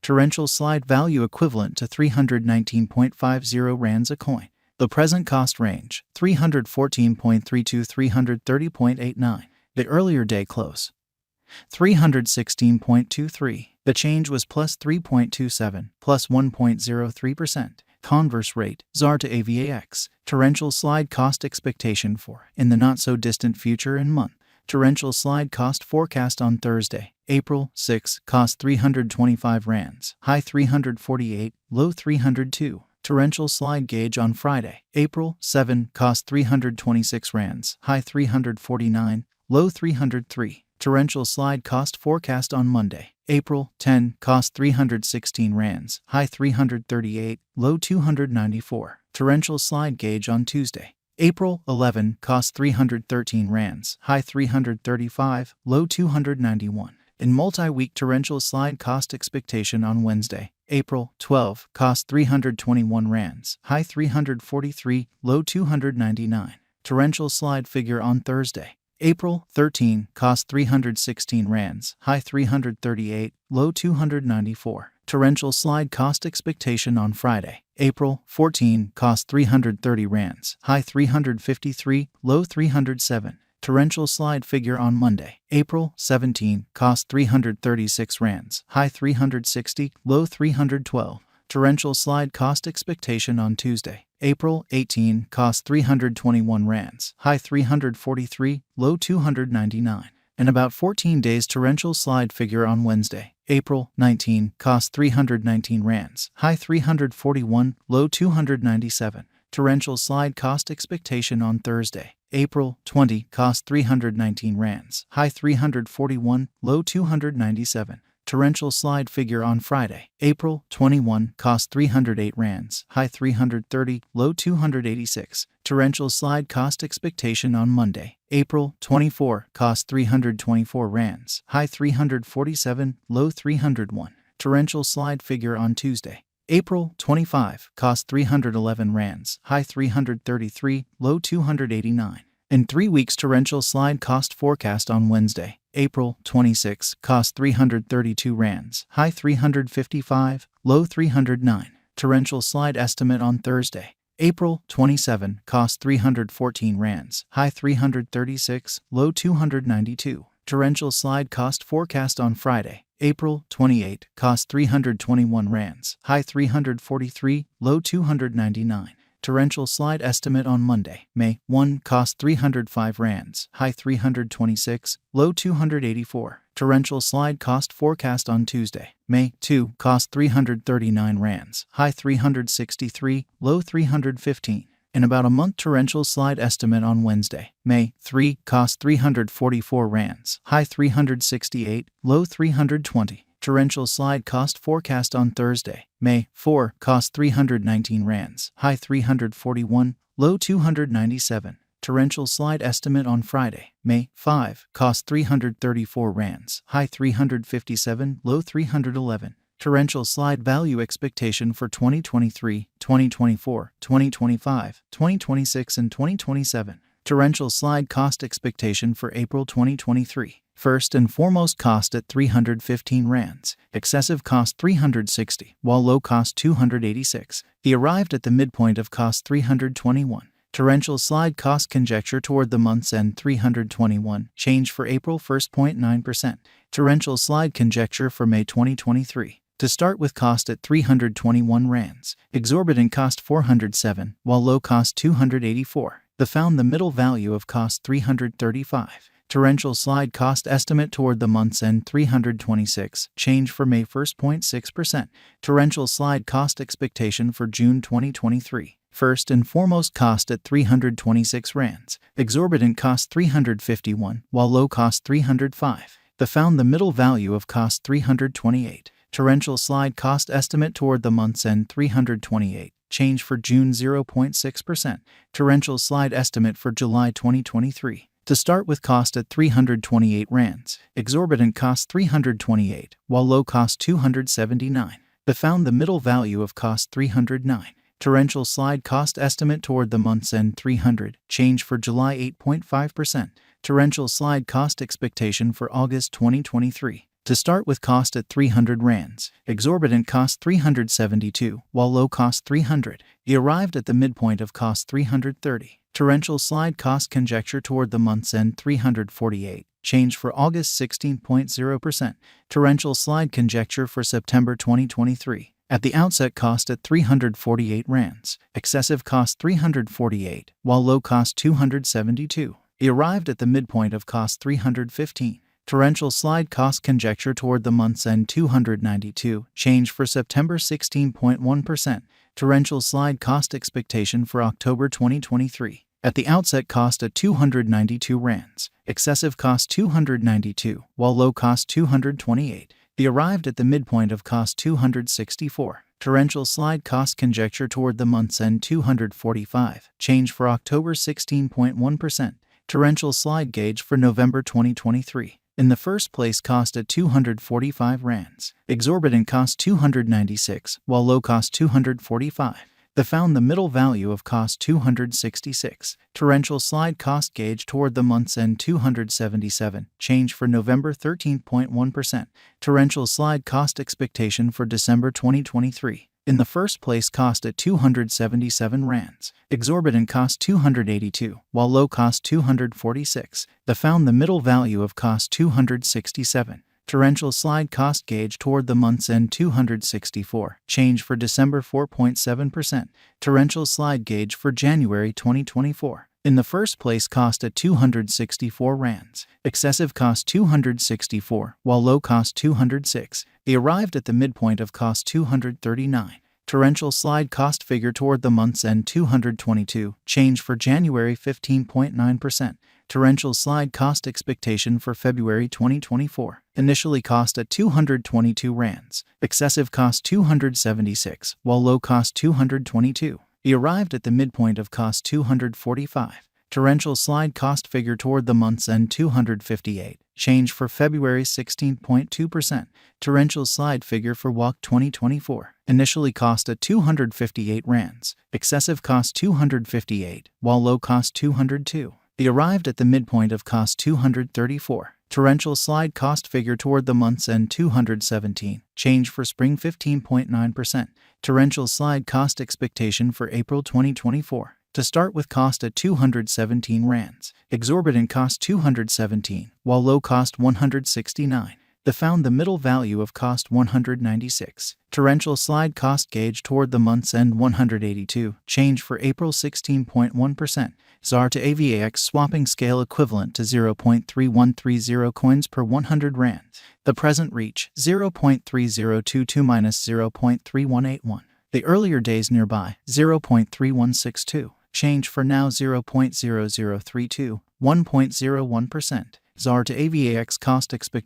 Torrential slide value equivalent to 319.50 rands a coin. The present cost range, 314.32 330.89. The earlier day close, 316.23. The change was plus 3.27, plus 1.03%. Converse rate, ZAR to AVAX. Torrential slide cost expectation for, in the not-so-distant future and month. Torrential slide cost forecast on Thursday, April 6, cost 325 rands, high 348, low 302. Torrential slide gauge on Friday, April 7, cost 326 rands, high 349, low 303. Torrential slide cost forecast on Monday, April 10, cost 316 rands, high 338, low 294. Torrential slide gauge on Tuesday, April 11, cost 313 rands, high 335, low 291. In multi-week torrential slide cost expectation on Wednesday, April 12, cost 321 rands, high 343, low 299. Torrential slide figure on Thursday, April 13, cost 316 rands, high 338, low 294. Torrential slide cost expectation on Friday, April 14, cost 330 rands, high 353, low 307. Torrential slide figure on Monday, April 17, cost 336 rands, high 360, low 312. Torrential slide cost expectation on Tuesday, April 18, cost 321 rands, high 343, low 299. In about 14 days torrential slide figure on Wednesday, April 19, cost 319 rands, high 341, low 297. Torrential slide cost expectation on Thursday, April 20, cost 319 rands, high 341, low 297. Torrential slide figure on Friday, April 21, cost 308 rands, high 330, low 286. Torrential slide cost expectation on Monday, April 24, cost 324 rands, high 347, low 301. Torrential slide figure on Tuesday, April 25, cost 311 rands, high 333, low 289. In 3 weeks torrential slide cost forecast on Wednesday, April 26, cost 332 rands, high 355, low 309. Torrential slide estimate on Thursday, April 27, cost 314 rands, high 336, low 292. Torrential slide cost forecast on Friday, April 28, cost 321 rands, high 343, low 299. Torrential slide estimate on Monday, May 1, cost 305 rands, high 326, low 284. Torrential slide cost forecast on Tuesday, May 2, cost 339 rands, high 363, low 315. In about a month torrential slide estimate on Wednesday, May 3, cost 344 rands, high 368, low 320. Torrential slide cost forecast on Thursday, May 4, cost 319 rands, high 341, low 297. Torrential slide estimate on Friday, May 5, cost 334 rands, high 357, low 311. Torrential slide value expectation for 2023, 2024, 2025, 2026, and 2027. Torrential slide cost expectation for April 2023. First and foremost cost at 315 rands, excessive cost 360, while low cost 286. He arrived at the midpoint of cost 321. Torrential slide cost conjecture toward the month's end 321, change for April 1.9%. Torrential slide conjecture for May 2023. To start with cost at 321 rands, exorbitant cost 407, while low cost 284. The found the middle value of cost 335. Torrential slide cost estimate toward the month's end 326, change for May 1.6%. Torrential slide cost expectation for June 2023. First and foremost cost at 326 rands, exorbitant cost 351, while low cost 305. The found the middle value of cost 328. Torrential slide cost estimate toward the month's end 328, change for June 0.6%. Torrential slide estimate for July 2023. To start with cost at 328 rands, exorbitant cost 328, while low cost 279. The found the middle value of cost 309. Torrential slide cost estimate toward the month's end 300, change for July 8.5%. Torrential slide cost expectation for August 2023. To start with cost at 300 rands, exorbitant cost 372, while low cost 300. He arrived at the midpoint of cost 330. Torrential slide cost conjecture toward the month's end 348. Change for August 16.0%. Torrential slide conjecture for September 2023. At the outset cost at 348 rands, excessive cost 348, while low cost 272. He arrived at the midpoint of cost 315. Torrential slide cost conjecture toward the month's end 292. Change for September 16.1%. Torrential slide cost expectation for October 2023. At the outset cost at 292 rands, excessive cost 292, while low cost 228. He arrived at the midpoint of cost 264. Torrential slide cost conjecture toward the month's end 245. Change for October 16.1%. Torrential slide gauge for November 2023. In the first place cost at 245 rands. Exorbitant cost 296, while low cost 245. They found the middle value of cost 266. Torrential slide cost gauge toward the month's end 277. Change for November 13.1%. Torrential slide cost expectation for December 2023. In the first place cost at 277 rands. Exorbitant cost 282, while low cost 246. They found the middle value of cost 267. Torrential slide cost gauge toward the month's end 264. Change for December 4.7%. Torrential slide gauge for January 2024. In the first place cost at 264 rands. Excessive cost 264, while low cost 206. He arrived at the midpoint of cost 239. Torrential slide cost figure toward the month's end 222. Change for January 15.9%. Torrential slide cost expectation for February 2024. Initially cost at 222 rands. Excessive cost 276, while low cost 222. He arrived at the midpoint of cost 245. Torrential slide cost figure toward the month's end 258. Change for February 16.2%. Torrential slide figure for WAC 2024. Initially cost at 258 rands. Excessive cost 258, while low cost 202. He arrived at the midpoint of cost 234. Torrential slide cost figure toward the month's end 217. Change for spring 15.9%. Torrential slide cost expectation for April 2024. To start with cost at 217 rands. Exorbitant cost 217, while low cost 169. They found the middle value of cost 196. Torrential slide cost gauge toward the month's end 182. Change for April 16.1%. ZAR to AVAX swapping scale equivalent to 0.3130 coins per 100 rands. The present reach 0.3022 minus 0.3181. The earlier days nearby 0.3162. Change for now 0.0032, 1.01%. ZAR to AVAX cost expectation